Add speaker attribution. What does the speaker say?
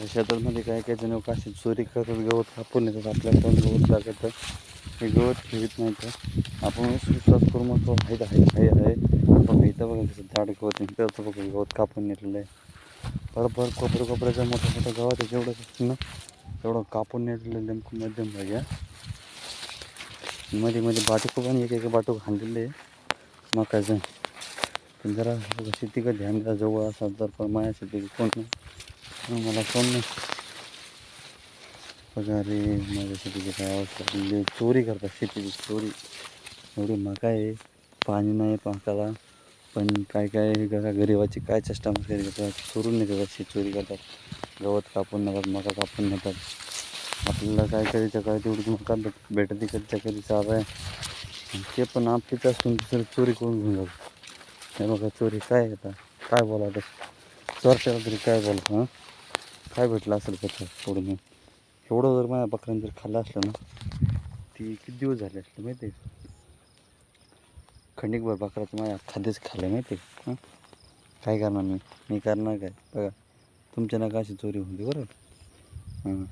Speaker 1: शेतामध्ये काही काही जण अशी चोरी करतात, गवत कापून येतात. आपल्या पण गवत लागतं, हे गवत ठेवीत नाही तर आपण विश्वास करू मग तो आहे बघा. इथं बघा कसं दाट गवत आहे, तर बघा गवत कापून नेलेलं आहे. बरोबर कोपऱ्याचं मोठं मोठं गवत आहे, जेवढं असतं ना तेवढं कापून नेलेलं नेमकं मध्यम भाग्या. मध्ये मध्ये बाटूक पण एक बाटूक हाणलेलं आहे मकाचं. पण जरा शेतीकडे ध्यान द्या, जवळ असाल तर. पण माझ्या शेती कोण नाही, मला कोण नाही बघा रे. माझ्या शेतीची काय अवस्था, चोरी करतात शेतीची चोरी. एवढी मका आहे, पाणी नाही मकाला, पण काय काय गरिबाची काय चेष्टा मस्करी करतात, चोरून नेतात, अशी चोरी करतात. गवत कापून नेतात, मका कापून नेतात. आपल्याला काय करायचं काय तेवढी मका भेटत इकडच्या कधी चालू आहे, ते पण आपलीच असून दुसरं चोरी करून घेऊन जातो. हे बघा चोरी काय आता, काय बोला आता चोरट्याला तरी काय बोला. हां, काय भेटलं असेल त्याचं थोडं नाही. एवढं जर माझ्या बकऱ्याने जर खाल्लं असलं ना, ती किती दिवस झाले असले माहिती आहे. खंडिकभर बकऱ्याचं माझ्या खाद्यच खाल्लं माहिती आहे. हां, काय करणार मी करणार काय. बघा तुमच्या नका अशी चोरी होती बरं. हां.